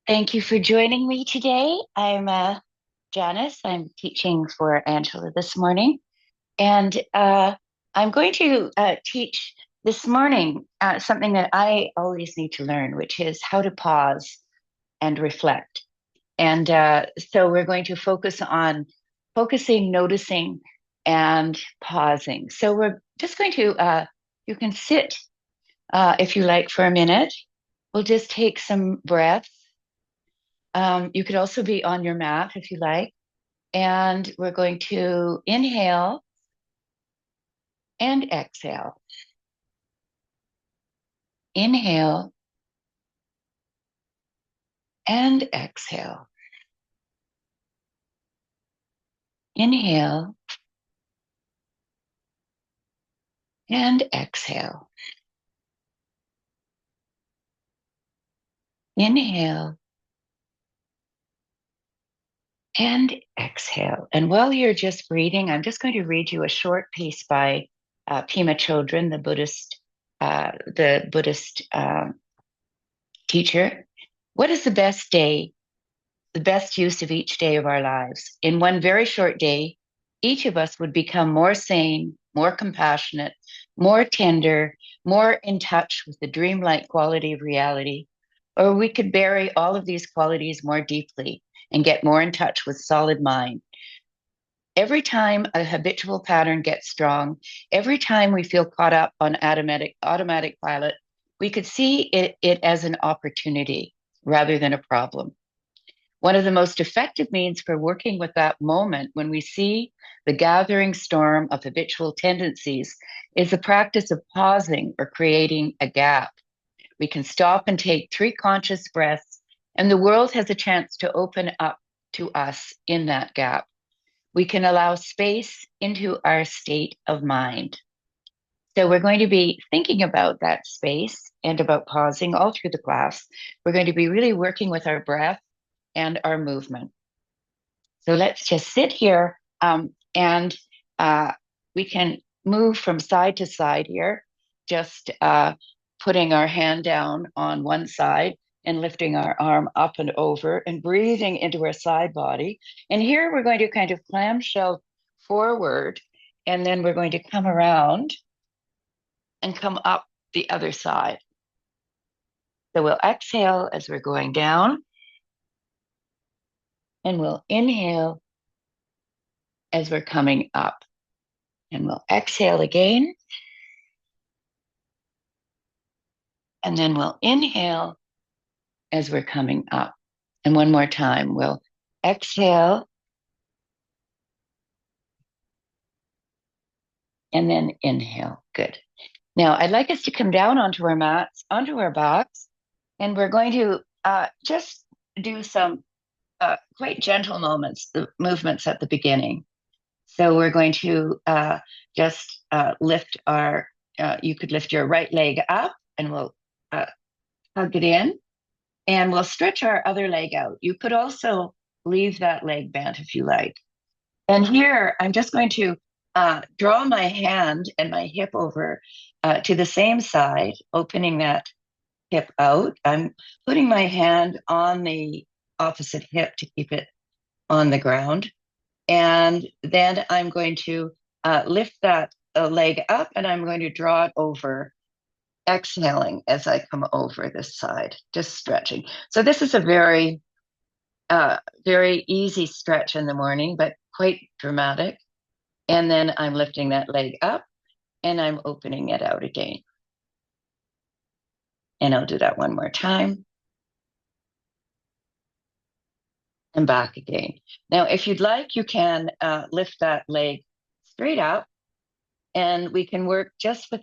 Thank you for joining me today. I'm Janice. I'm teaching for Angela this morning, and I'm going to teach this morning something that I always need to learn, which is how to pause and reflect. And so we're going to focus on focusing, noticing, and pausing. So we're just going to, you can sit if you like for a minute. We'll just take some breaths. You could also be on your mat if you like. And we're going to inhale and exhale. Inhale and exhale. Inhale and exhale. Inhale and exhale. And while you're just breathing, I'm just going to read you a short piece by Pema Chodron, the Buddhist teacher. What is the best use of each day of our lives? In one very short day, each of us would become more sane, more compassionate, more tender, more in touch with the dreamlike quality of reality. Or we could bury all of these qualities more deeply and get more in touch with solid mind. Every time a habitual pattern gets strong, every time we feel caught up on automatic pilot, we could see it as an opportunity rather than a problem. One of the most effective means for working with that moment when we see the gathering storm of habitual tendencies is the practice of pausing or creating a gap. We can stop and take three conscious breaths, and the world has a chance to open up to us in that gap. We can allow space into our state of mind. So we're going to be thinking about that space and about pausing all through the class. We're going to be really working with our breath and our movement. So let's just sit here and we can move from side to side here, just putting our hand down on one side and lifting our arm up and over and breathing into our side body. And here we're going to kind of clamshell forward, and then we're going to come around and come up the other side. So we'll exhale as we're going down, and we'll inhale as we're coming up. And we'll exhale again. And then we'll inhale as we're coming up. And one more time, we'll exhale and then inhale. Good. Now, I'd like us to come down onto our mats, onto our backs, and we're going to just do some quite gentle movements at the beginning. So we're going to just lift you could lift your right leg up and we'll hug it in. And we'll stretch our other leg out. You could also leave that leg bent if you like. And here, I'm just going to draw my hand and my hip over to the same side, opening that hip out. I'm putting my hand on the opposite hip to keep it on the ground. And then I'm going to lift that leg up and I'm going to draw it over, exhaling as I come over this side, just stretching. So this is a very easy stretch in the morning, but quite dramatic. And then I'm lifting that leg up and I'm opening it out again. And I'll do that one more time. And back again. Now, if you'd like, you can lift that leg straight up and we can work just with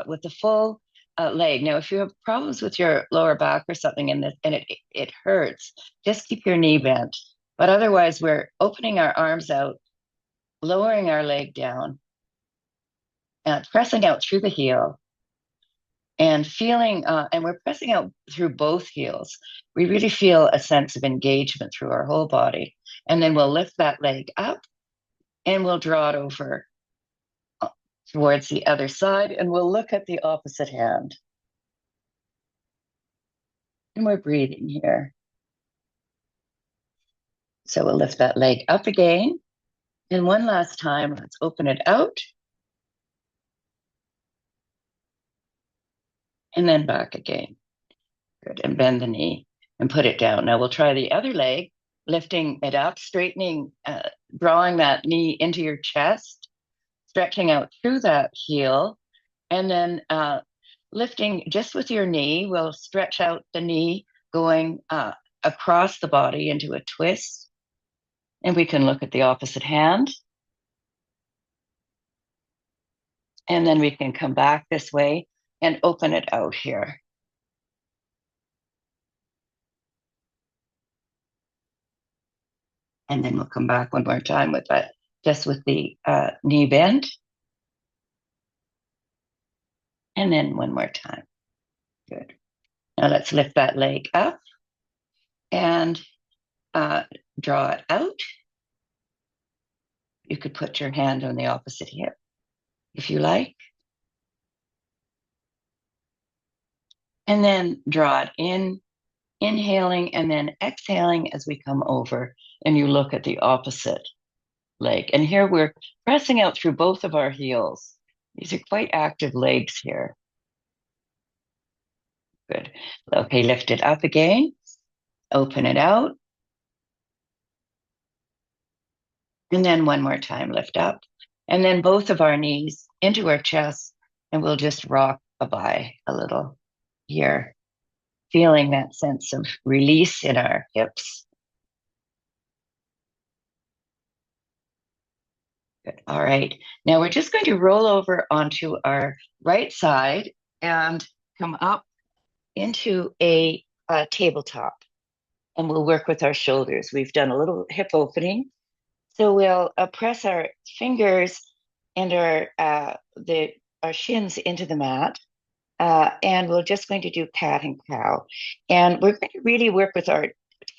with the full leg. Now, if you have problems with your lower back or something and it hurts, just keep your knee bent. But otherwise, we're opening our arms out, lowering our leg down, pressing out through the heel, and feeling, and we're pressing out through both heels. We really feel a sense of engagement through our whole body. And then we'll lift that leg up and we'll draw it over towards the other side and we'll look at the opposite hand. And we're breathing here. So we'll lift that leg up again. And one last time, let's open it out. And then back again. Good. And bend the knee and put it down. Now we'll try the other leg, lifting it up, straightening, drawing that knee into your chest, stretching out through that heel, and then lifting just with your knee. We'll stretch out the knee, going across the body into a twist. And we can look at the opposite hand. And then we can come back this way and open it out here. And then we'll come back one more time with that, just with the knee bend. And then one more time. Good. Now let's lift that leg up and draw it out. You could put your hand on the opposite hip if you like. And then draw it in, inhaling and then exhaling as we come over and you look at the opposite leg. And here we're pressing out through both of our heels. These are quite active legs here. Good. Okay, lift it up again. Open it out. And then one more time, lift up. And then both of our knees into our chest, and we'll just rock by a little here, feeling that sense of release in our hips. Good. All right. Now we're just going to roll over onto our right side and come up into a tabletop. And we'll work with our shoulders. We've done a little hip opening. So we'll press our fingers and our shins into the mat. And we're just going to do cat and cow. And we're going to really work with our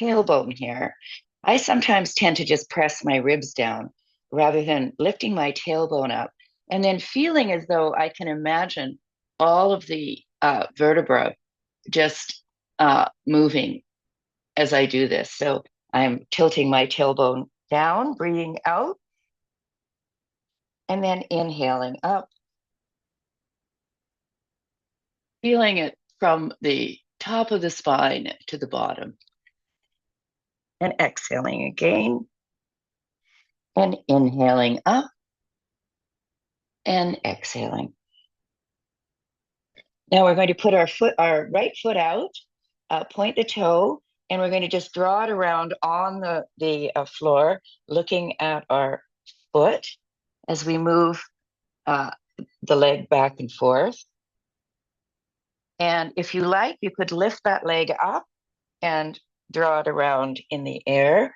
tailbone here. I sometimes tend to just press my ribs down rather than lifting my tailbone up and then feeling as though I can imagine all of the vertebra just moving as I do this. So I'm tilting my tailbone down, breathing out, and then inhaling up, feeling it from the top of the spine to the bottom, and exhaling again, and inhaling up, and exhaling. Now we're going to put our right foot out, point the toe, and we're going to just draw it around on the floor, looking at our foot as we move the leg back and forth. And if you like, you could lift that leg up and draw it around in the air,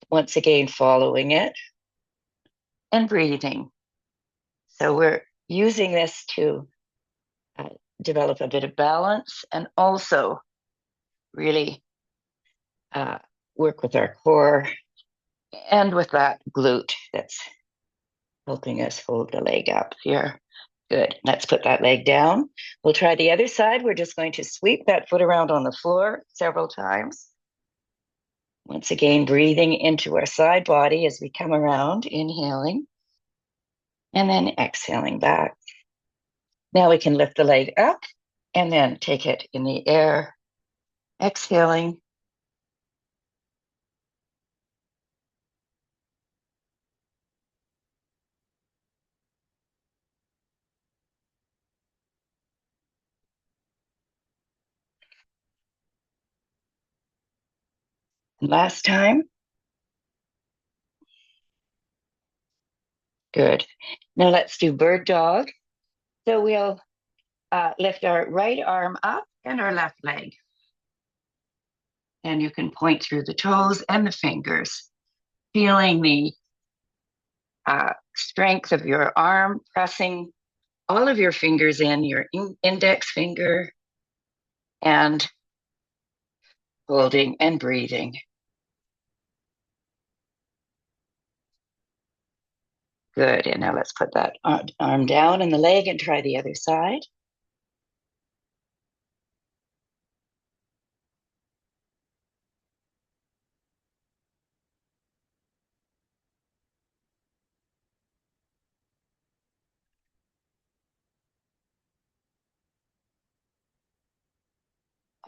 once again following it and breathing. So we're using this to develop a bit of balance and also really work with our core and with that glute that's helping us hold the leg up here. Good. Let's put that leg down. We'll try the other side. We're just going to sweep that foot around on the floor several times. Once again, breathing into our side body as we come around, inhaling, and then exhaling back. Now we can lift the leg up and then take it in the air, exhaling. Last time. Good. Now let's do bird dog. So we'll lift our right arm up and our left leg. And you can point through the toes and the fingers, feeling the strength of your arm, pressing all of your fingers in, your index finger, and holding and breathing. Good. And now let's put that arm down and the leg and try the other side.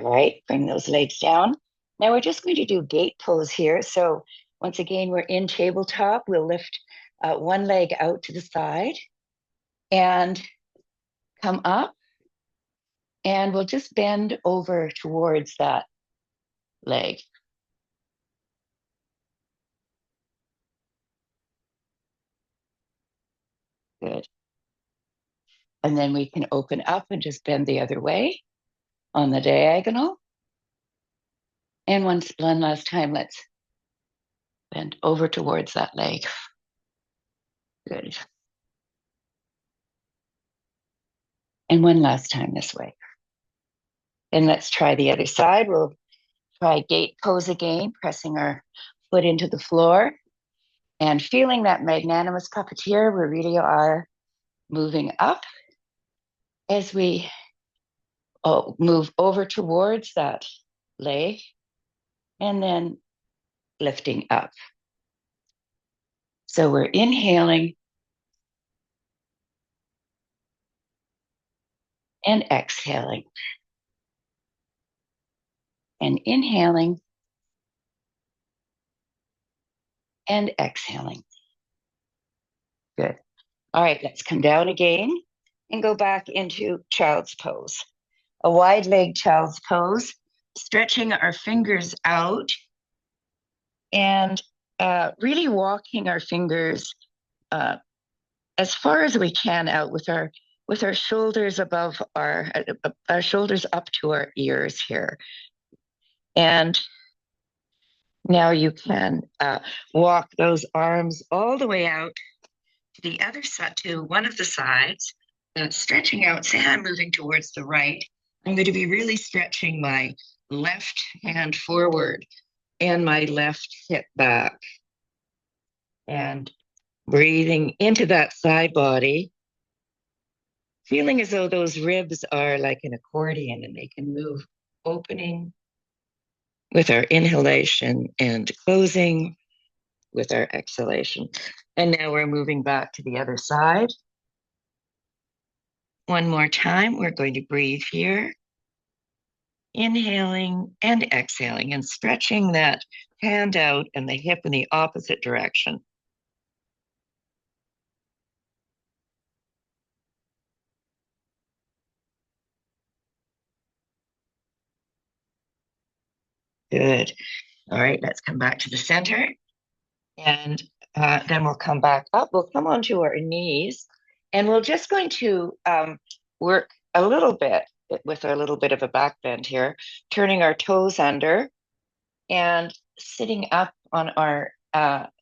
All right, bring those legs down. Now we're just going to do gate pose here. So once again, we're in tabletop. We'll lift one leg out to the side and come up, and we'll just bend over towards that leg. Good. And then we can open up and just bend the other way on the diagonal. And one last time, let's bend over towards that leg. Good. And one last time this way. And let's try the other side. We'll try gate pose again, pressing our foot into the floor and feeling that magnanimous puppeteer. We really are moving up as we move over towards that leg and then lifting up. So we're inhaling and exhaling. And inhaling and exhaling. Good. All right, let's come down again and go back into child's pose. A wide leg child's pose, stretching our fingers out and really walking our fingers as far as we can out with our shoulders above our shoulders up to our ears here. And now you can walk those arms all the way out to the other side, to one of the sides, stretching out. Say I'm moving towards the right. I'm going to be really stretching my left hand forward and my left hip back. And breathing into that side body, feeling as though those ribs are like an accordion and they can move, opening with our inhalation and closing with our exhalation. And now we're moving back to the other side. One more time, we're going to breathe here, inhaling and exhaling and stretching that hand out and the hip in the opposite direction. Good. All right, let's come back to the center. And then we'll come back up. We'll come onto our knees. And we're just going to work a little bit with a little bit of a back bend here, turning our toes under and sitting up on our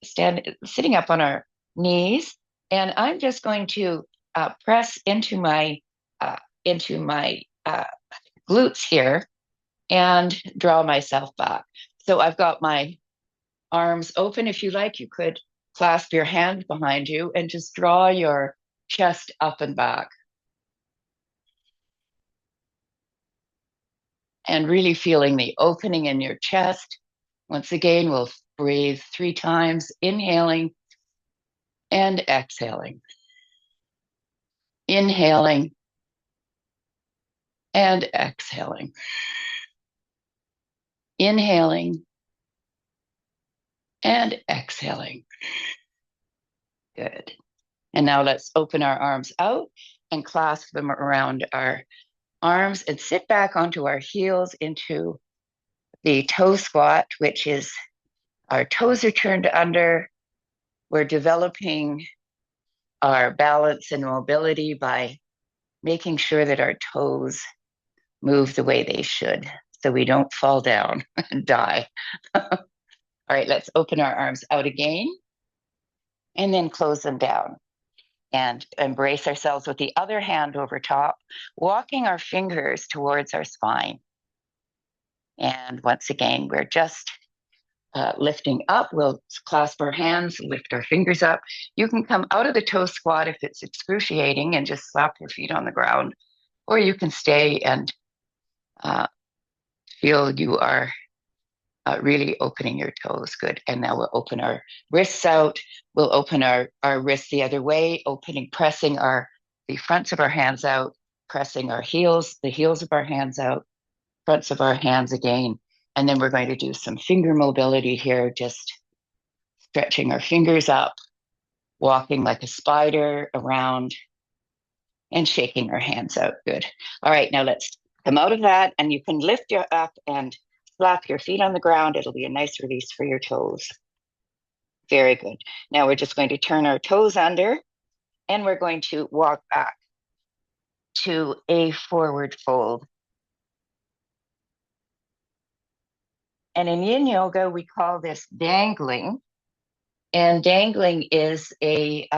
sitting up on our knees. And I'm just going to press into my glutes here and draw myself back. So I've got my arms open. If you like, you could clasp your hand behind you and just draw your chest up and back. And really feeling the opening in your chest. Once again, we'll breathe 3 times, inhaling and exhaling. Inhaling and exhaling. Inhaling and exhaling. Good. And now let's open our arms out and clasp them around our arms and sit back onto our heels into the toe squat, which is our toes are turned under. We're developing our balance and mobility by making sure that our toes move the way they should so we don't fall down and die. All right, let's open our arms out again and then close them down and embrace ourselves with the other hand over top, walking our fingers towards our spine. And once again, we're just lifting up. We'll clasp our hands, lift our fingers up. You can come out of the toe squat if it's excruciating and just slap your feet on the ground, or you can stay and feel you are really opening your toes. Good. And now we'll open our wrists out. We'll open our wrists the other way, pressing the fronts of our hands out, pressing the heels of our hands out, fronts of our hands again. And then we're going to do some finger mobility here, just stretching our fingers up, walking like a spider around, and shaking our hands out. Good. All right, now let's come out of that, and you can lift your up and slap your feet on the ground. It'll be a nice release for your toes. Very good. Now we're just going to turn our toes under, and we're going to walk back to a forward fold. And in yin yoga, we call this dangling. And dangling is a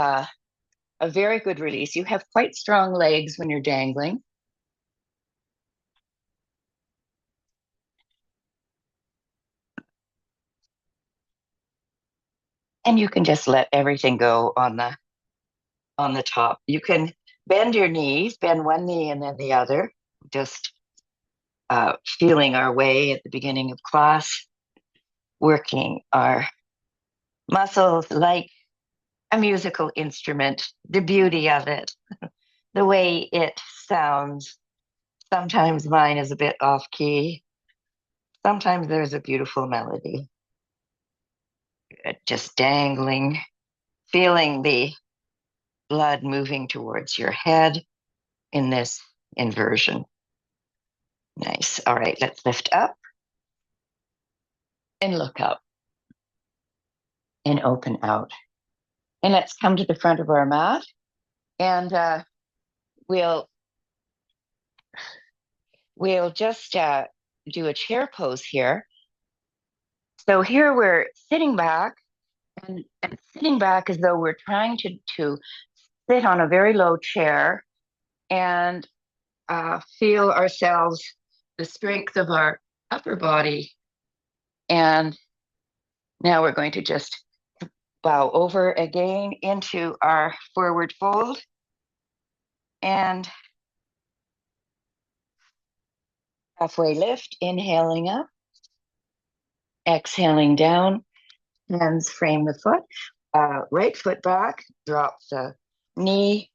very good release. You have quite strong legs when you're dangling. And you can just let everything go on the top. You can bend your knees, bend one knee and then the other, just feeling our way at the beginning of class, working our muscles like a musical instrument, the beauty of it, the way it sounds. Sometimes mine is a bit off key. Sometimes there's a beautiful melody. Just dangling, feeling the blood moving towards your head in this inversion. Nice. All right, let's lift up and look up and open out. And let's come to the front of our mat, and we'll just do a chair pose here. So here we're sitting back and sitting back as though we're trying to sit on a very low chair and feel ourselves, the strength of our upper body. And now we're going to just bow over again into our forward fold and halfway lift, inhaling up, exhaling down, hands frame the foot, right foot back, drop the knee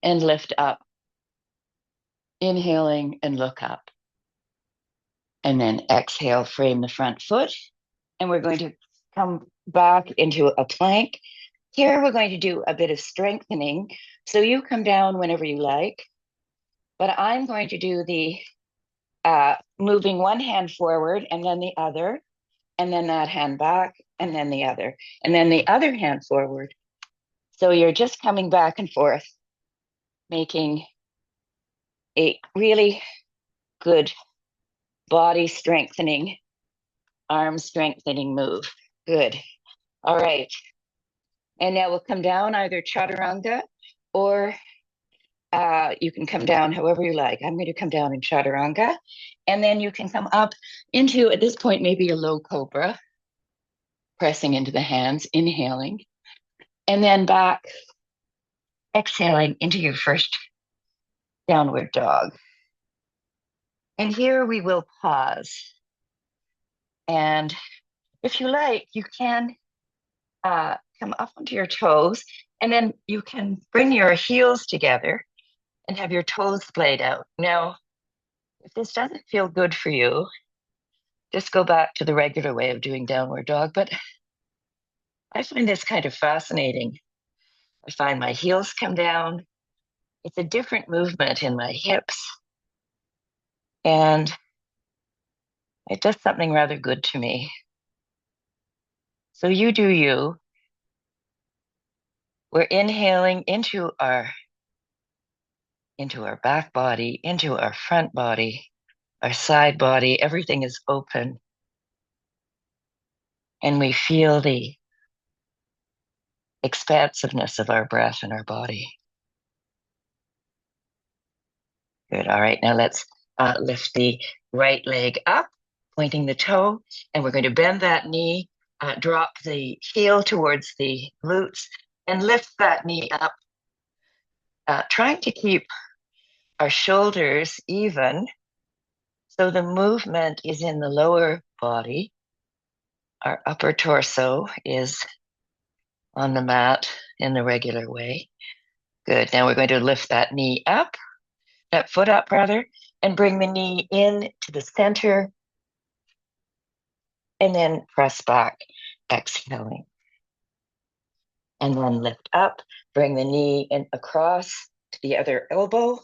and lift up, inhaling and look up. And then exhale, frame the front foot. And we're going to come back into a plank. Here we're going to do a bit of strengthening. So you come down whenever you like, but I'm going to do the moving one hand forward and then the other, and then that hand back, and then the other, and then the other hand forward. So you're just coming back and forth, making a really good body strengthening, arm strengthening move. Good. All right. And now we'll come down either chaturanga or you can come down however you like. I'm going to come down in chaturanga. And then you can come up into, at this point, maybe a low cobra, pressing into the hands, inhaling. And then back, exhaling into your first downward dog. And here we will pause. And if you like, you can come up onto your toes, and then you can bring your heels together and have your toes splayed out. Now, if this doesn't feel good for you, just go back to the regular way of doing downward dog. But I find this kind of fascinating. I find my heels come down. It's a different movement in my hips. And it does something rather good to me. So you do you. We're inhaling into our back body, into our front body, our side body. Everything is open. And we feel the expansiveness of our breath in our body. Good. All right. Now let's lift the right leg up, pointing the toe, and we're going to bend that knee, drop the heel towards the glutes, and lift that knee up, trying to keep our shoulders even. So the movement is in the lower body. Our upper torso is on the mat in the regular way. Good. Now we're going to lift that knee up, that foot up rather, And bring the knee in to the center. And then press back, exhaling. And then lift up, bring the knee in across to the other elbow.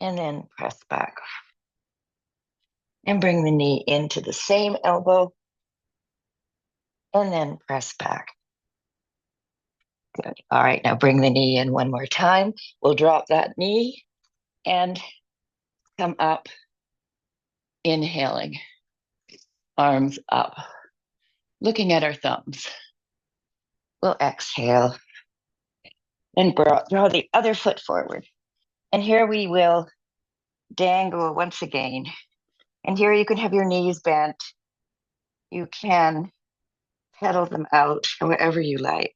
And then press back. And bring the knee into the same elbow. And then press back. Good. All right, now bring the knee in one more time. We'll drop that knee and come up, inhaling, arms up, looking at our thumbs. We'll exhale and draw the other foot forward. And here we will dangle once again. And here you can have your knees bent. You can pedal them out however you like.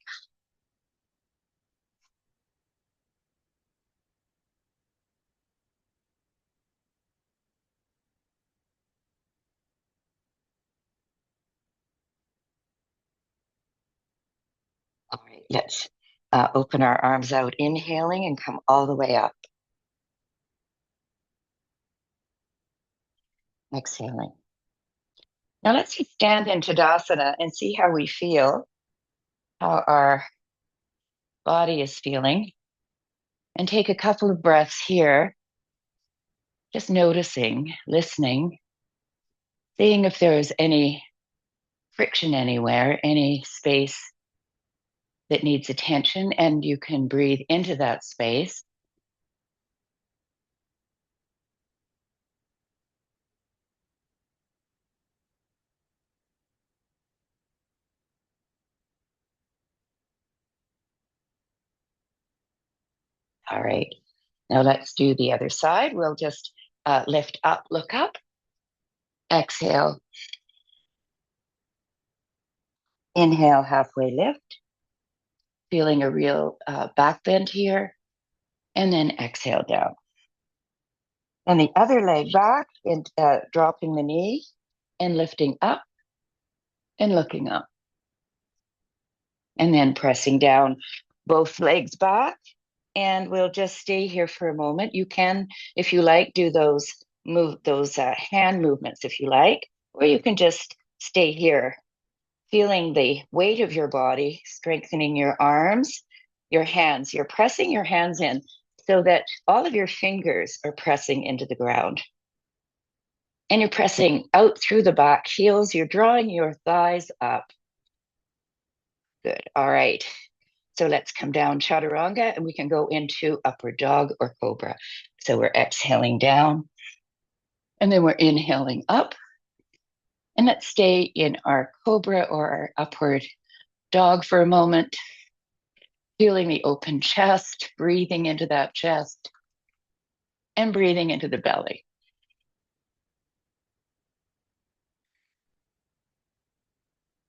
All right, let's open our arms out, inhaling and come all the way up. Exhaling. Now let's just stand in Tadasana and see how we feel, how our body is feeling. And take a couple of breaths here, just noticing, listening, seeing if there is any friction anywhere, any space that needs attention, and you can breathe into that space. All right, now let's do the other side. We'll just lift up, look up, exhale, inhale, halfway lift, feeling a real back bend here, and then exhale down. And the other leg back, and dropping the knee and lifting up and looking up. And then pressing down both legs back. And we'll just stay here for a moment. You can, if you like, do those hand movements if you like, or you can just stay here, feeling the weight of your body, strengthening your arms, your hands. You're pressing your hands in so that all of your fingers are pressing into the ground. And you're pressing out through the back heels. You're drawing your thighs up. Good. All right. So let's come down chaturanga and we can go into upward dog or cobra. So we're exhaling down and then we're inhaling up. And let's stay in our cobra or our upward dog for a moment, feeling the open chest, breathing into that chest and breathing into the belly.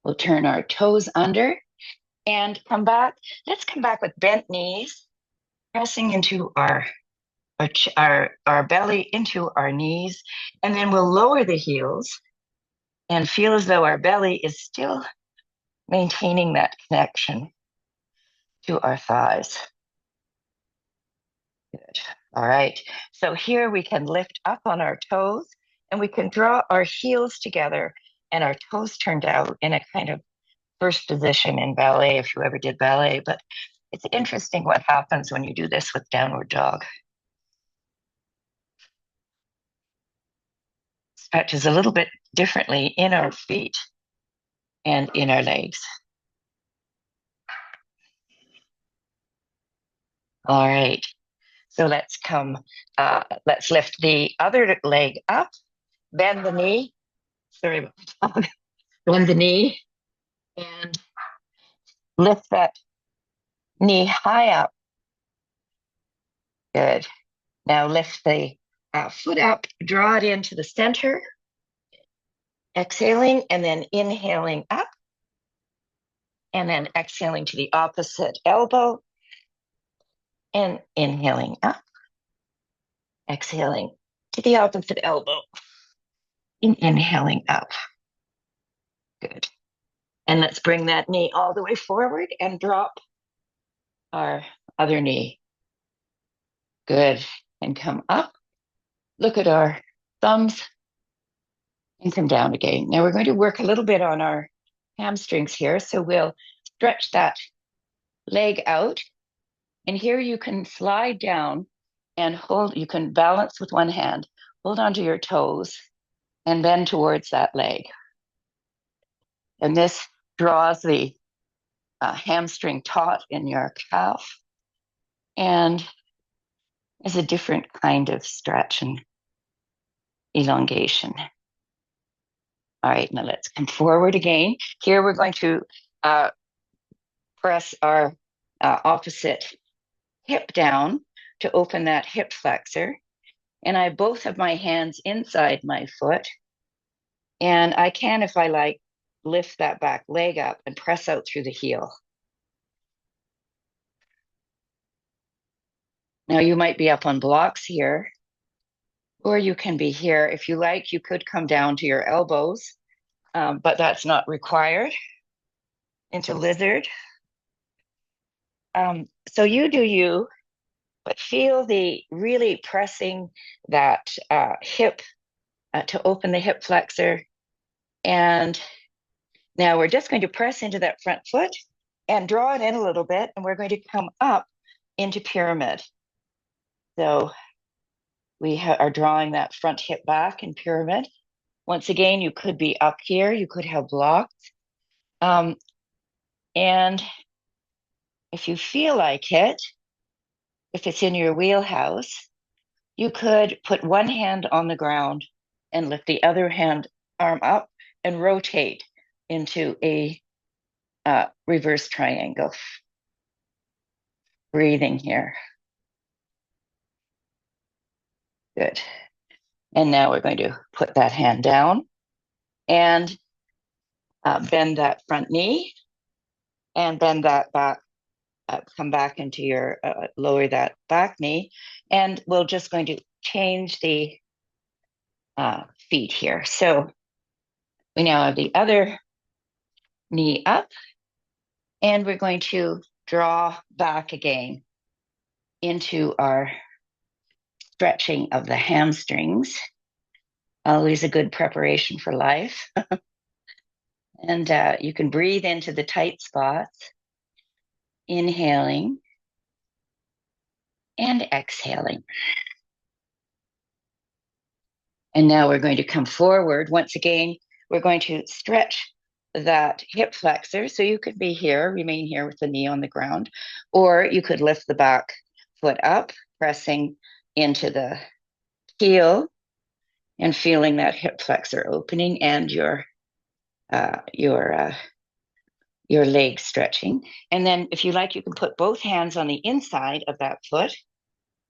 We'll turn our toes under and come back. Let's come back with bent knees, pressing into our belly into our knees, and then we'll lower the heels and feel as though our belly is still maintaining that connection to our thighs. Good. All right. So here we can lift up on our toes and we can draw our heels together and our toes turned out in a kind of first position in ballet, if you ever did ballet. But it's interesting what happens when you do this with downward dog. Stretches a little bit differently in our feet and in our legs. All right. So let's lift the other leg up, bend the knee. Sorry about the dog. Bend the knee and lift that knee high up. Good. Now lift the foot up, draw it into the center, exhaling and then inhaling up, and then exhaling to the opposite elbow and inhaling up, exhaling to the opposite elbow and inhaling up. Good. And let's bring that knee all the way forward and drop our other knee. Good. And come up Look at our thumbs and come down again. Now we're going to work a little bit on our hamstrings here. So we'll stretch that leg out. And here you can slide down and hold, you can balance with one hand, hold onto your toes and bend towards that leg. And this draws the hamstring taut in your calf and is a different kind of stretch and elongation. All right, now let's come forward again. Here we're going to press our opposite hip down to open that hip flexor. And I both have my hands inside my foot. And I can, if I like, lift that back leg up and press out through the heel. Now you might be up on blocks here, or you can be here. If you like, you could come down to your elbows, but that's not required. Into lizard. So you do you, but feel the really pressing that hip to open the hip flexor. And now we're just going to press into that front foot and draw it in a little bit, and we're going to come up into pyramid. So we are drawing that front hip back in pyramid. Once again, you could be up here, you could have blocks. And if you feel like it, if it's in your wheelhouse, you could put one hand on the ground and lift the other arm up and rotate into a reverse triangle. Breathing here. Good. And now we're going to put that hand down and bend that front knee and bend that back, come back into your, lower that back knee. And we're just going to change the feet here. So we now have the other knee up and we're going to draw back again into our stretching of the hamstrings. Always a good preparation for life. And you can breathe into the tight spots, inhaling and exhaling. And now we're going to come forward. Once again, we're going to stretch that hip flexor. So you could be here, remain here with the knee on the ground, or you could lift the back foot up, pressing into the heel and feeling that hip flexor opening and your leg stretching. And then if you like, you can put both hands on the inside of that foot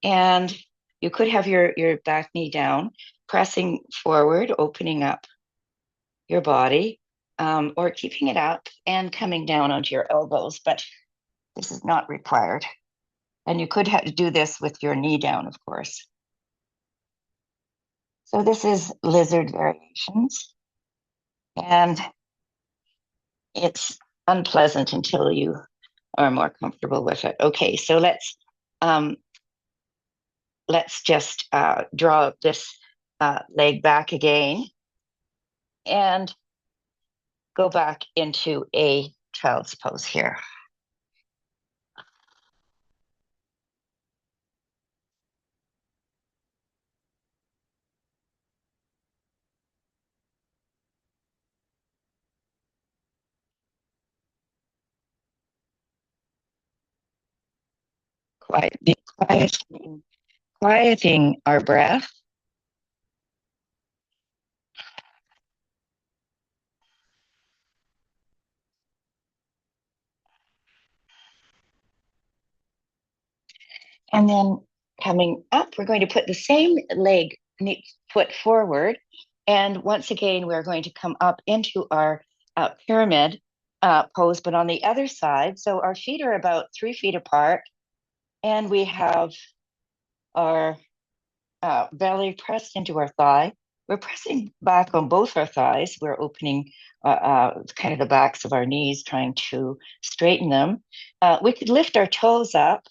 and you could have your back knee down, pressing forward, opening up your body, or keeping it up and coming down onto your elbows, but this is not required. And you could have to do this with your knee down, of course. So this is lizard variations. And it's unpleasant until you are more comfortable with it. Okay, so let's just draw this leg back again and go back into a child's pose here. Quieting our breath. And then coming up, we're going to put the same foot forward. And once again, we're going to come up into our pyramid pose, but on the other side. So our feet are about 3 feet apart. And we have our belly pressed into our thigh. We're pressing back on both our thighs. We're opening kind of the backs of our knees, trying to straighten them. We could lift our toes up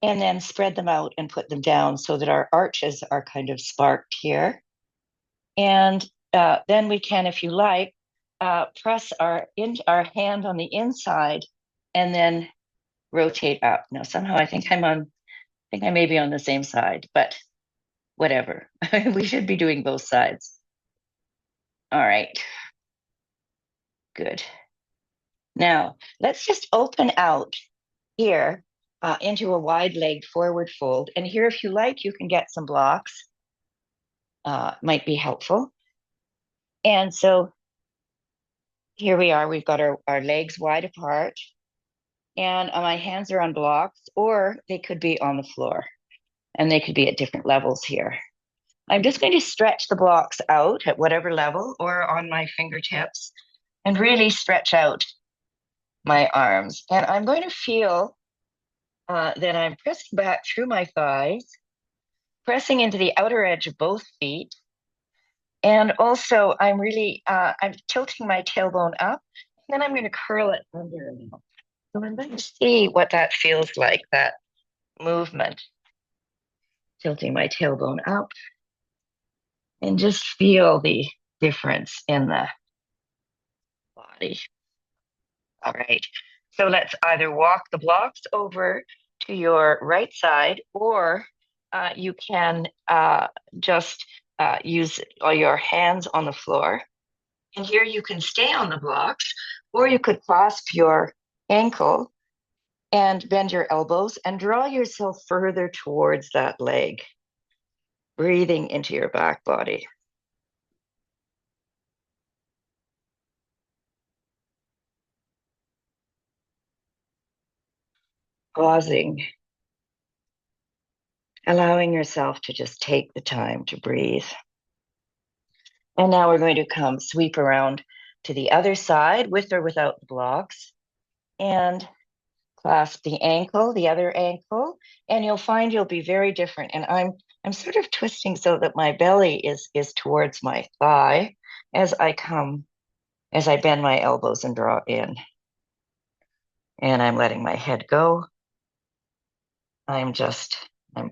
and then spread them out and put them down so that our arches are kind of sparked here. And then we can, if you like, press our hand on the inside and then rotate up. Now, somehow I think I may be on the same side, but whatever. We should be doing both sides. All right, good. Now, let's just open out here into a wide-legged forward fold. And here, if you like, you can get some blocks. Might be helpful. And so here we are. We've got our legs wide apart. And my hands are on blocks, or they could be on the floor. And they could be at different levels here. I'm just going to stretch the blocks out at whatever level or on my fingertips and really stretch out my arms. And I'm going to feel that I'm pressing back through my thighs, pressing into the outer edge of both feet. And also I'm tilting my tailbone up, and then I'm going to curl it under. So I'm going to see what that feels like, that movement. Tilting my tailbone up and just feel the difference in the body. All right. So let's either walk the blocks over to your right side, or you can just use all your hands on the floor. And here you can stay on the blocks, or you could clasp your ankle and bend your elbows and draw yourself further towards that leg, breathing into your back body. Pausing, allowing yourself to just take the time to breathe. And now we're going to come sweep around to the other side with or without the blocks, and clasp the ankle, the other ankle, and you'll find you'll be very different. And I'm sort of twisting so that my belly is towards my thigh as I bend my elbows and draw in. And I'm letting my head go. I'm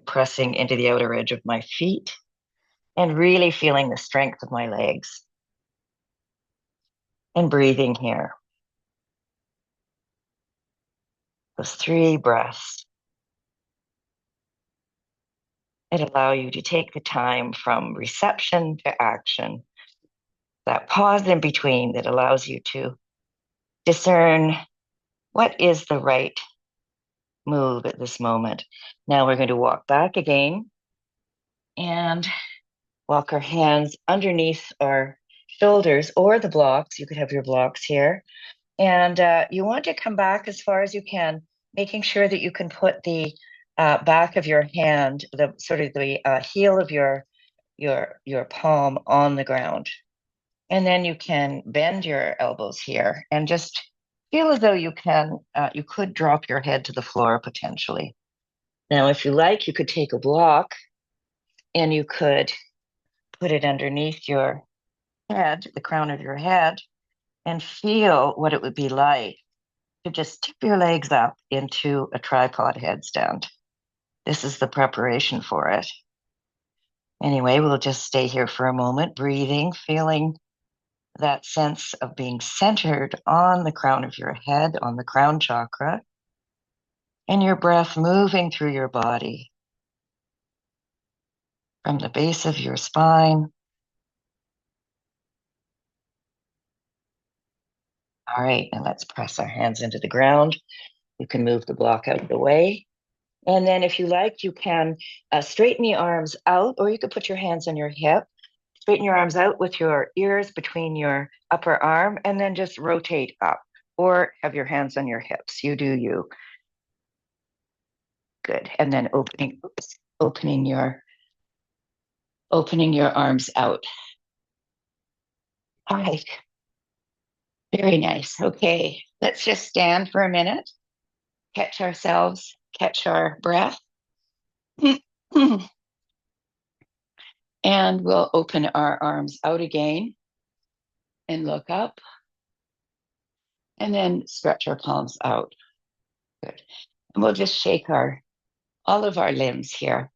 pressing into the outer edge of my feet and really feeling the strength of my legs. And breathing here. Those 3 breaths. It allow you to take the time from reception to action. That pause in between that allows you to discern what is the right move at this moment. Now we're going to walk back again and walk our hands underneath our shoulders or the blocks. You could have your blocks here. And you want to come back as far as you can, making sure that you can put the back of your hand, the heel of your palm on the ground. And then you can bend your elbows here and just feel as though you could drop your head to the floor potentially. Now, if you like, you could take a block and you could put it underneath your head, the crown of your head, and feel what it would be like to just tip your legs up into a tripod headstand. This is the preparation for it. Anyway, we'll just stay here for a moment, breathing, feeling that sense of being centered on the crown of your head, on the crown chakra, and your breath moving through your body from the base of your spine. All right, and let's press our hands into the ground. You can move the block out of the way. And then if you like, you can straighten the arms out, or you could put your hands on your hip. Straighten your arms out with your ears between your upper arm, and then just rotate up, or have your hands on your hips. You do you. Good. And then opening your arms out. All right. Very nice. Okay. Let's just stand for a minute, catch ourselves, catch our breath. And we'll open our arms out again and look up, and then stretch our palms out. Good. And we'll just shake our all of our limbs here.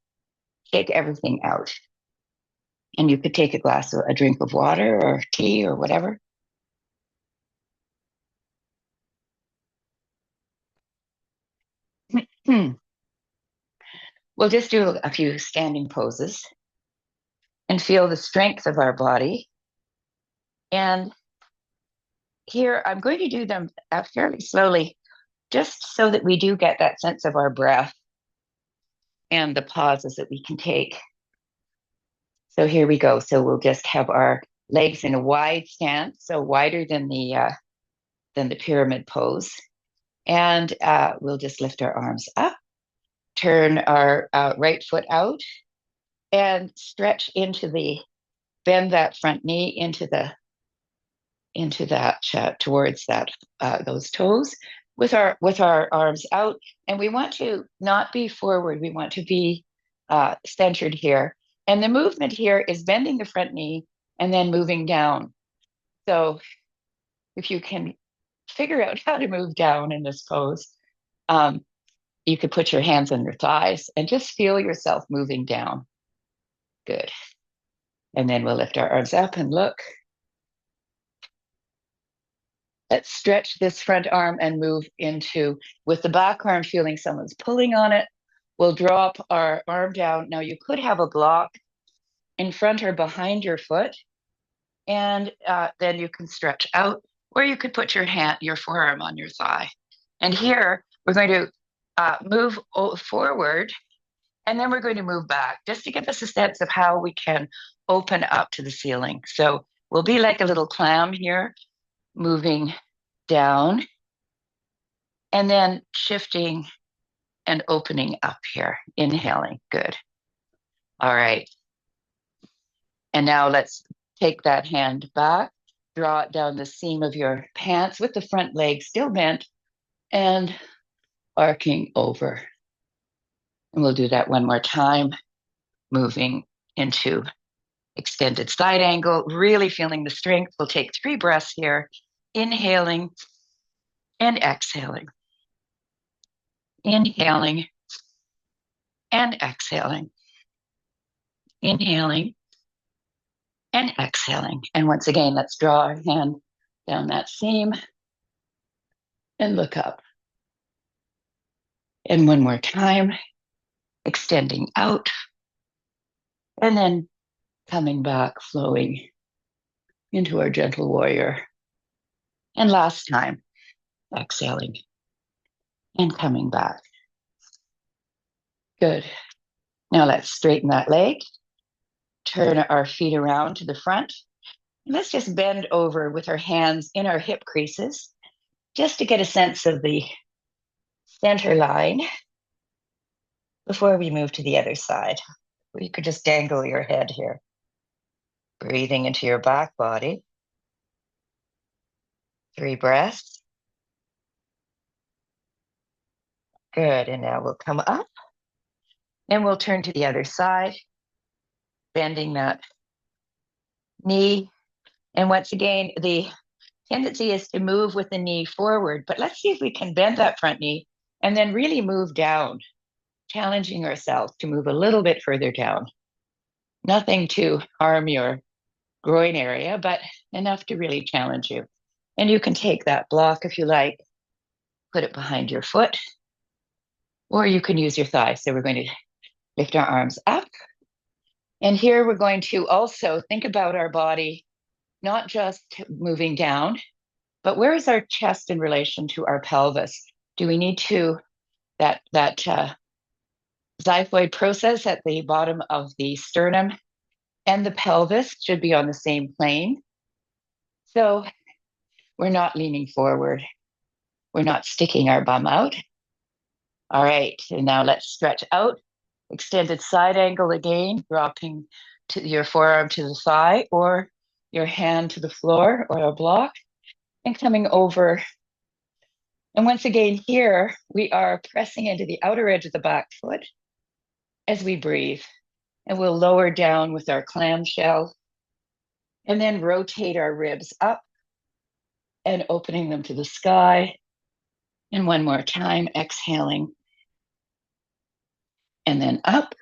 Take everything out. And you could take a drink of water or tea or whatever. We'll just do a few standing poses and feel the strength of our body. And here, I'm going to do them fairly slowly, just so that we do get that sense of our breath and the pauses that we can take. So here we go. So we'll just have our legs in a wide stance, so wider than the pyramid pose. And we'll just lift our arms up, turn our right foot out, and stretch bend that front knee into that towards that those toes with our arms out. And we want to not be forward. We want to be centered here. And the movement here is bending the front knee and then moving down. So if you can figure out how to move down in this pose, you could put your hands on your thighs and just feel yourself moving down. Good. And then we'll lift our arms up and look. Let's stretch this front arm and move with the back arm feeling someone's pulling on it. We'll drop our arm down. Now you could have a block in front or behind your foot, and then you can stretch out, or you could put your forearm on your thigh. And here we're going to move forward, and then we're going to move back, just to give us a sense of how we can open up to the ceiling. So we'll be like a little clam here, moving down, and then shifting and opening up here, inhaling. Good. All right. And now let's take that hand back, draw it down the seam of your pants with the front leg still bent and arcing over. And we'll do that one more time, moving into extended side angle, really feeling the strength. We'll take 3 breaths here, inhaling and exhaling. Inhaling and exhaling. Inhaling and exhaling. And once again, let's draw our hand down that seam and look up. And one more time, extending out and then coming back, flowing into our gentle warrior. And last time, exhaling and coming back. Good. Now let's straighten that leg, turn our feet around to the front. And let's just bend over with our hands in our hip creases, just to get a sense of the center line before we move to the other side. You could just dangle your head here. Breathing into your back body. 3 breaths. Good. And now we'll come up and we'll turn to the other side, bending that knee. And once again, the tendency is to move with the knee forward, but let's see if we can bend that front knee and then really move down, challenging ourselves to move a little bit further down. Nothing to harm your groin area, but enough to really challenge you. And you can take that block if you like, put it behind your foot, or you can use your thigh. So we're going to lift our arms up. And here we're going to also think about our body, not just moving down, but where is our chest in relation to our pelvis? Do we need that xiphoid process at the bottom of the sternum and the pelvis should be on the same plane. So we're not leaning forward. We're not sticking our bum out. All right, and now let's stretch out. Extended side angle again, dropping to your forearm to the thigh or your hand to the floor or a block and coming over. And once again here, we are pressing into the outer edge of the back foot as we breathe. And we'll lower down with our clamshell and then rotate our ribs up and opening them to the sky. And one more time, exhaling and then up,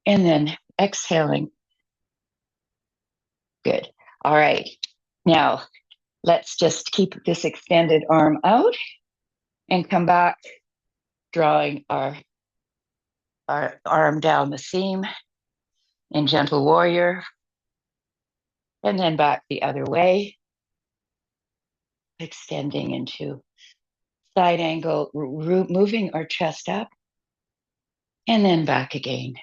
and then exhaling. Good. All right. Now, let's just keep this extended arm out and come back, drawing our arm down the seam in gentle warrior, and then back the other way, extending into side angle, moving our chest up, and then back again.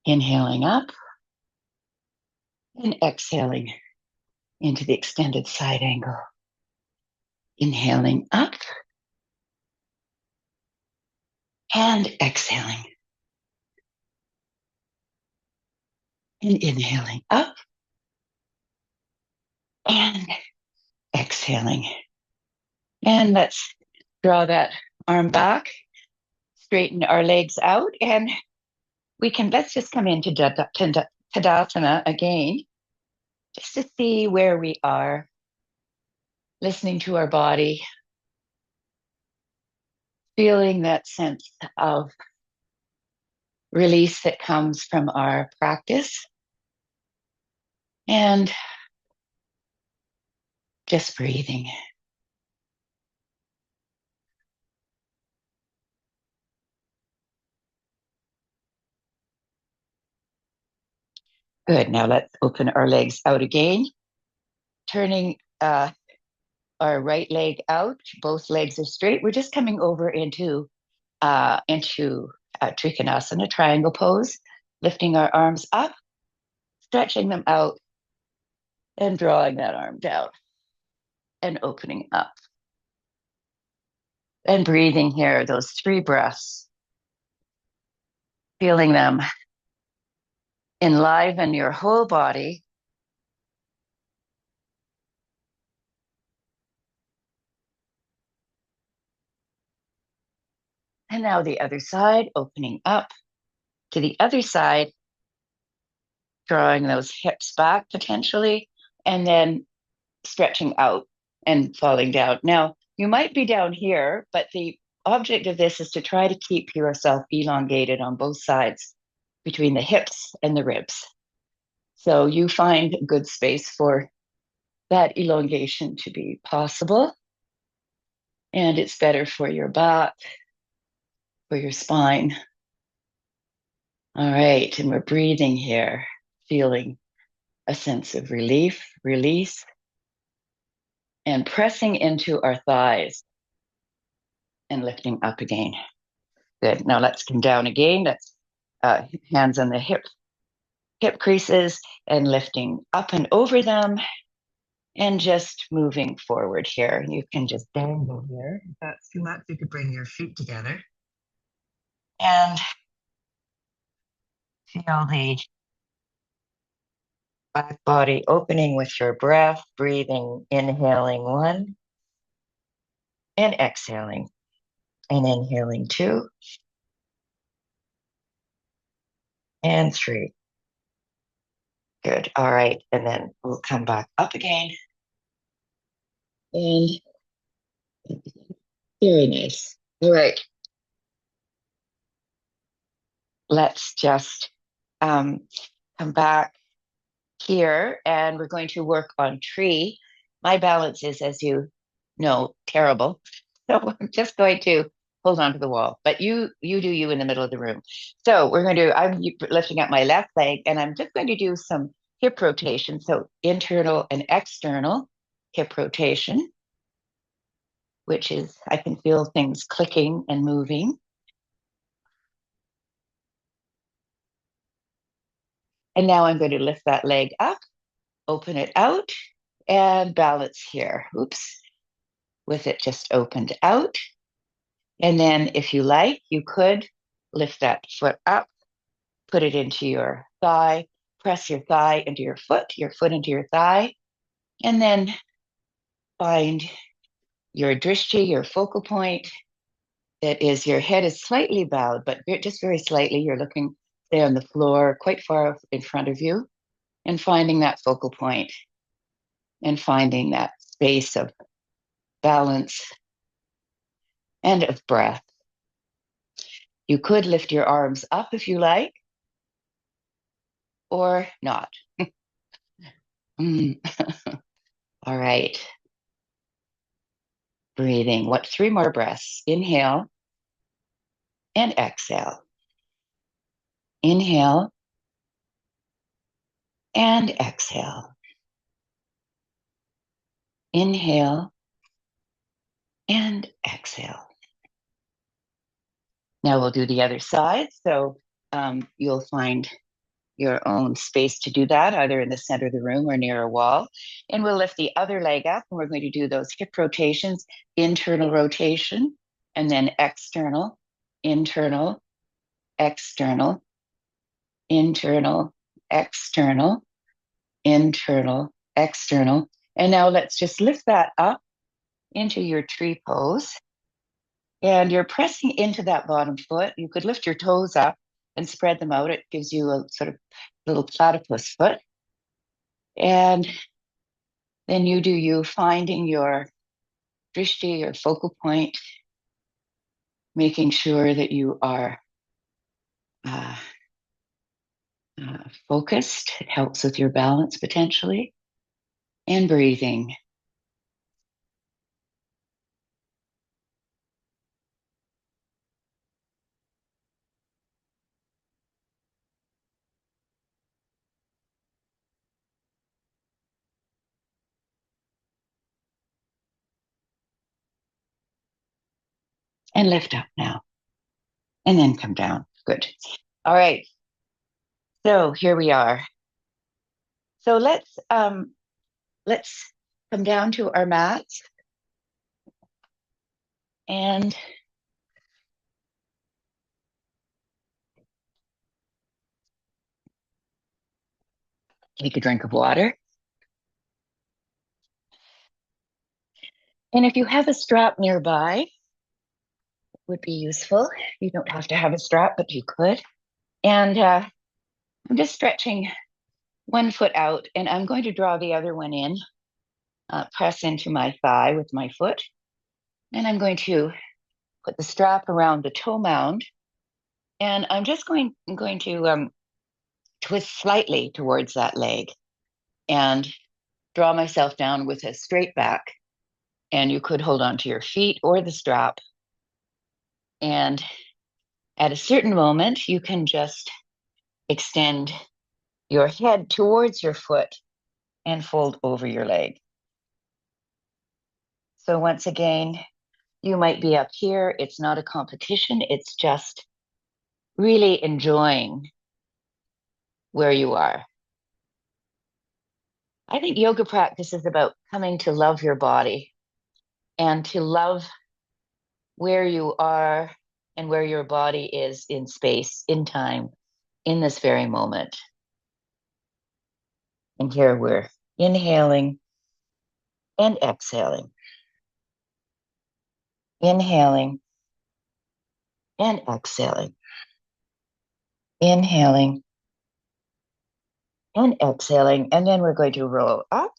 Inhaling up and exhaling into the extended side angle. Inhaling up and exhaling. And inhaling up and exhaling. And let's draw that arm back, straighten our legs out, and let's just come into Tadasana again, just to see where we are, listening to our body, feeling that sense of release that comes from our practice, and just breathing. Good. Now let's open our legs out again, turning our right leg out. Both legs are straight. We're just coming over into Trikonasana, triangle pose, lifting our arms up, stretching them out, and drawing that arm down and opening up. And breathing here, those 3 breaths, feeling them enliven your whole body. And now the other side, opening up to the other side, drawing those hips back potentially, and then stretching out and falling down. Now, you might be down here, but the object of this is to try to keep yourself elongated on both sides between the hips and the ribs. So you find a good space for that elongation to be possible. And it's better for your back, for your spine. All right, and we're breathing here, feeling a sense of relief, release, and pressing into our thighs and lifting up again. Good. Now let's come down again. Let's hands on the hip creases and lifting up and over them and just moving forward here. You can just dangle here. If that's too much, you could bring your feet together and feel the back body opening with your breath, breathing, inhaling 1 and exhaling, and inhaling 2 and 3. Good. All right. And then we'll come back up again. And very nice. All right. Let's just come back here, and we're going to work on tree. My balance is, as you know, terrible. So I'm just going to hold on to the wall, but you do you in the middle of the room. So I'm lifting up my left leg, and I'm just going to do some hip rotation. So internal and external hip rotation, which is, I can feel things clicking and moving. And now I'm going to lift that leg up, open it out, and balance here. Oops. With it just opened out. And then if you like, you could lift that foot up, put it into your thigh, press your thigh into your foot into your thigh, and then find your drishti, your focal point. That is, your head is slightly bowed, but just very slightly. You're looking there on the floor, quite far in front of you. and finding that focal point and finding that space of balance and of breath. You could lift your arms up if you like, or not. All right. Breathing. What? 3 more breaths. Inhale and exhale. Inhale and exhale. Inhale and exhale. Now we'll do the other side. So you'll find your own space to do that, either in the center of the room or near a wall. And we'll lift the other leg up, and we're going to do those hip rotations, internal rotation, and then external, internal, external, internal, external, internal, external. And now let's just lift that up into your tree pose. And you're pressing into that bottom foot. You could lift your toes up and spread them out. It gives you a sort of little platypus foot. And then you do you, finding your drishti, your focal point, making sure that you are focused. It helps with your balance potentially. And breathing. And lift up now. And then come down. Good. All right. So here we are. So let's come down to our mats and take a drink of water. And if you have a strap nearby, it would be useful. You don't have to have a strap, but you could. And I'm just stretching one foot out, and I'm going to draw the other one in, press into my thigh with my foot. And I'm going to put the strap around the toe mound. And I'm just going to twist slightly towards that leg and draw myself down with a straight back. And you could hold on to your feet or the strap. And at a certain moment, you can just extend your head towards your foot and fold over your leg. So once again, you might be up here. It's not a competition. It's just really enjoying where you are. I think yoga practice is about coming to love your body and to love where you are and where your body is in space, in time, in this very moment. And here we're inhaling and exhaling. Inhaling and exhaling. Inhaling and exhaling. And then we're going to roll up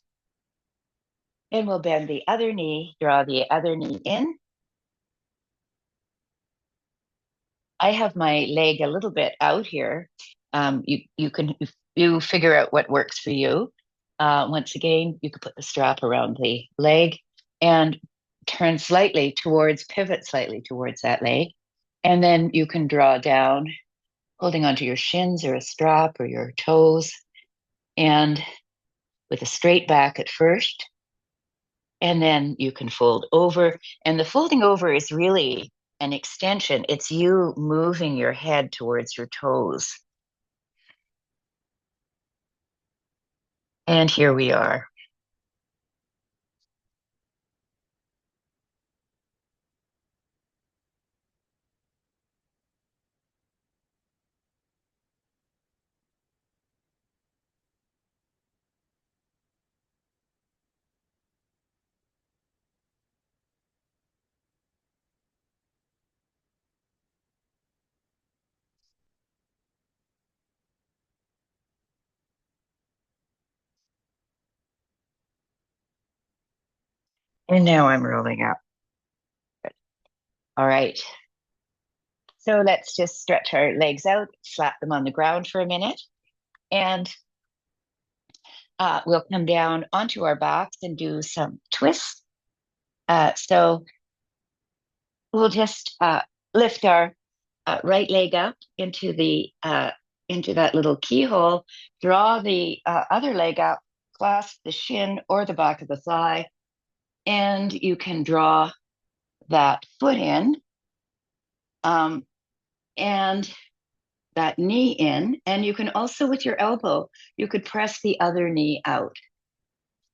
and we'll bend the other knee, draw the other knee in. I have my leg a little bit out here. You can you figure out what works for you. Once again, you could put the strap around the leg and turn slightly towards, pivot slightly towards that leg. And then you can draw down, holding onto your shins or a strap or your toes, and with a straight back at first. And then you can fold over. And the folding over is really an extension. It's you moving your head towards your toes. And here we are. And now I'm rolling up. All right. So let's just stretch our legs out, slap them on the ground for a minute, and we'll come down onto our backs and do some twists. So we'll just lift our right leg up into that little keyhole, draw the other leg up, clasp the shin or the back of the thigh, and you can draw that foot in and that knee in. And you can also, with your elbow, you could press the other knee out.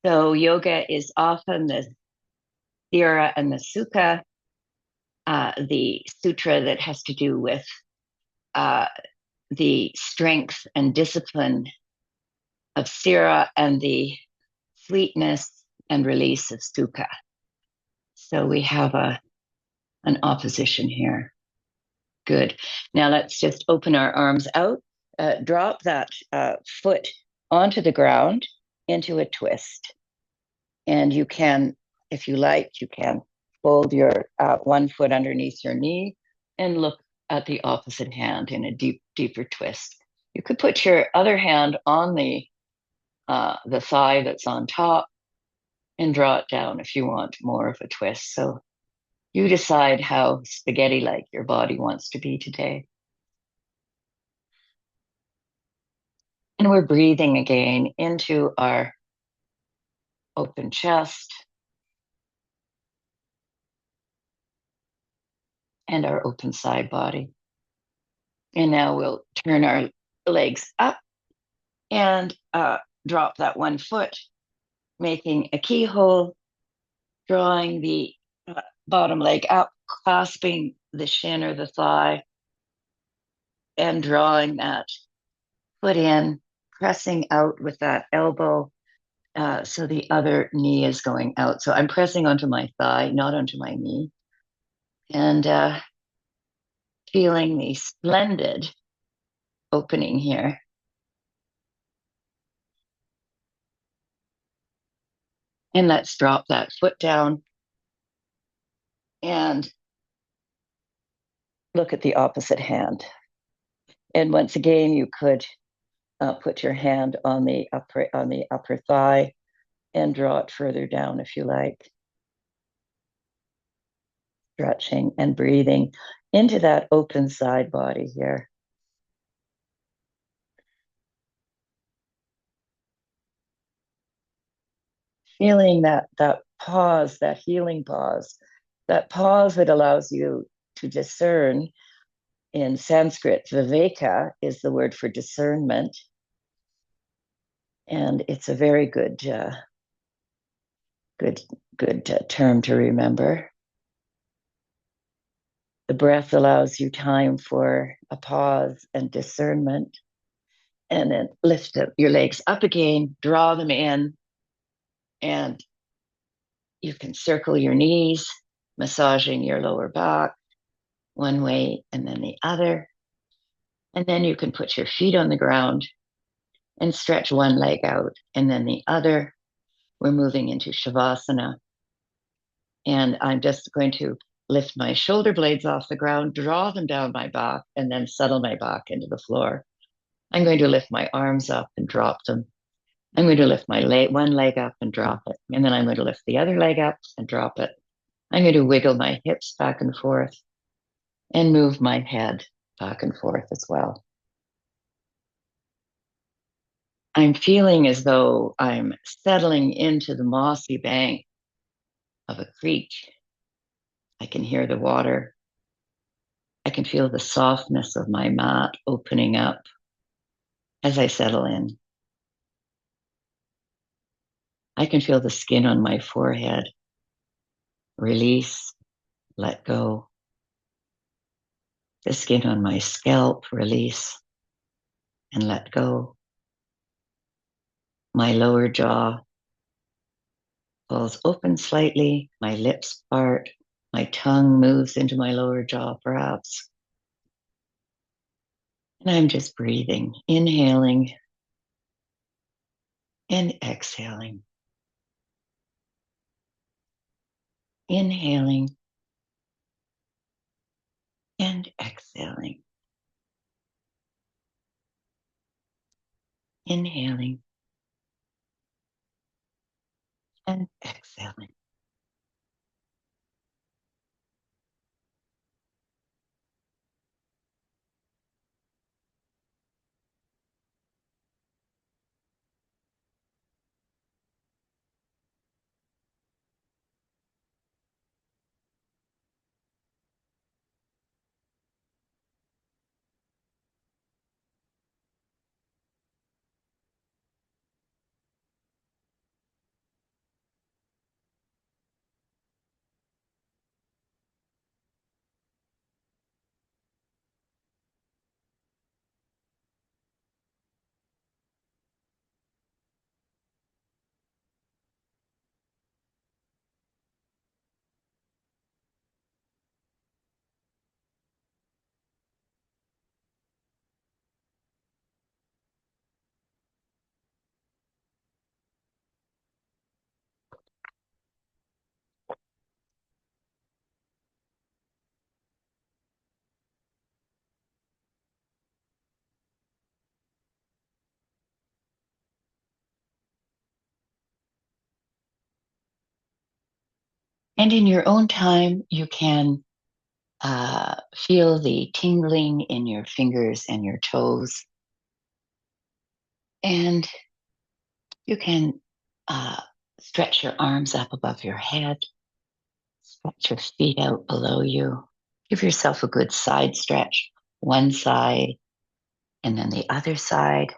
So yoga is often the thera and the sukha, the sutra that has to do with the strength and discipline of thera and the sweetness and release of sukha. So we have an opposition here. Good. Now let's just open our arms out, drop that foot onto the ground into a twist. And you can, if you like, you can fold your one foot underneath your knee and look at the opposite hand in a deeper twist. You could put your other hand on the thigh that's on top and draw it down if you want more of a twist. So you decide how spaghetti-like your body wants to be today. And we're breathing again into our open chest and our open side body. And now we'll turn our legs up and drop that one foot, making a keyhole, drawing the bottom leg up, clasping the shin or the thigh, and drawing that foot in, pressing out with that elbow. So the other knee is going out. So I'm pressing onto my thigh, not onto my knee. And feeling the splendid opening here. And let's drop that foot down and look at the opposite hand. And once again, you could put your hand on the upper thigh and draw it further down if you like. Stretching and breathing into that open side body here. Feeling that pause, that healing pause, that pause that allows you to discern. In Sanskrit, viveka is the word for discernment. And it's a very good term to remember. The breath allows you time for a pause and discernment. And then lift your legs up again, draw them in, and you can circle your knees, massaging your lower back one way and then the other. And then you can put your feet on the ground and stretch one leg out and then the other. We're moving into Shavasana. And I'm just going to lift my shoulder blades off the ground, draw them down my back, and then settle my back into the floor. I'm going to lift my arms up and drop them. I'm going to lift my one leg up and drop it. And then I'm going to lift the other leg up and drop it. I'm going to wiggle my hips back and forth and move my head back and forth as well. I'm feeling as though I'm settling into the mossy bank of a creek. I can hear the water. I can feel the softness of my mat opening up as I settle in. I can feel the skin on my forehead. Release, let go. The skin on my scalp, release and let go. My lower jaw falls open slightly. My lips part. My tongue moves into my lower jaw, perhaps. And I'm just breathing, inhaling and exhaling. Inhaling and exhaling. Inhaling and exhaling. And in your own time, you can feel the tingling in your fingers and your toes. And you can stretch your arms up above your head, stretch your feet out below you. Give yourself a good side stretch, one side and then the other side.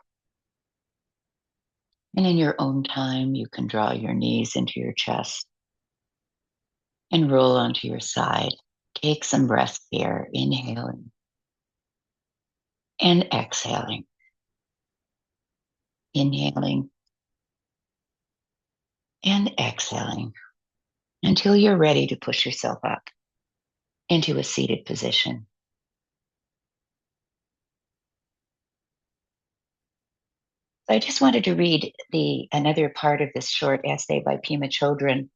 And in your own time, you can draw your knees into your chest and roll onto your side. Take some breaths here, inhaling and exhaling. Inhaling and exhaling until you're ready to push yourself up into a seated position. I just wanted to read another part of this short essay by Pema Chodron.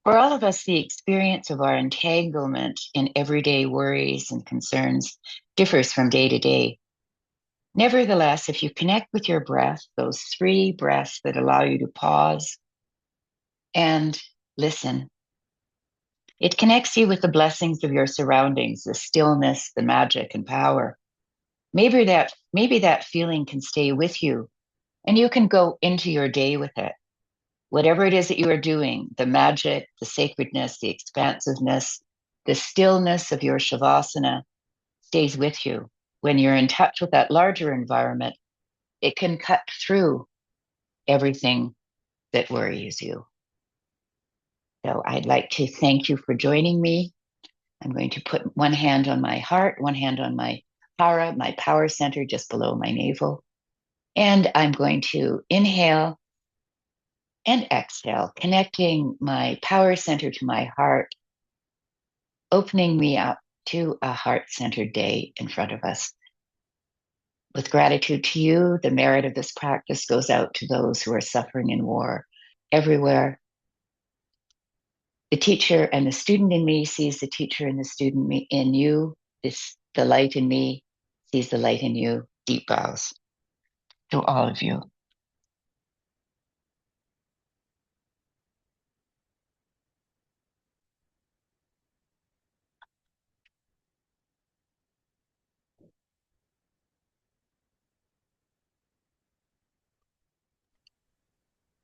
For all of us, the experience of our entanglement in everyday worries and concerns differs from day to day. Nevertheless, if you connect with your breath, those 3 breaths that allow you to pause and listen, it connects you with the blessings of your surroundings, the stillness, the magic and power. Maybe that feeling can stay with you and you can go into your day with it. Whatever it is that you are doing, the magic, the sacredness, the expansiveness, the stillness of your shavasana stays with you. When you're in touch with that larger environment, it can cut through everything that worries you. So I'd like to thank you for joining me. I'm going to put one hand on my heart, one hand on my hara, my power center just below my navel. And I'm going to inhale and exhale, connecting my power center to my heart, opening me up to a heart-centered day in front of us. With gratitude to you, the merit of this practice goes out to those who are suffering in war everywhere. The teacher and the student in me sees the teacher and the student in you. The light in me sees the light in you. Deep bows to all of you.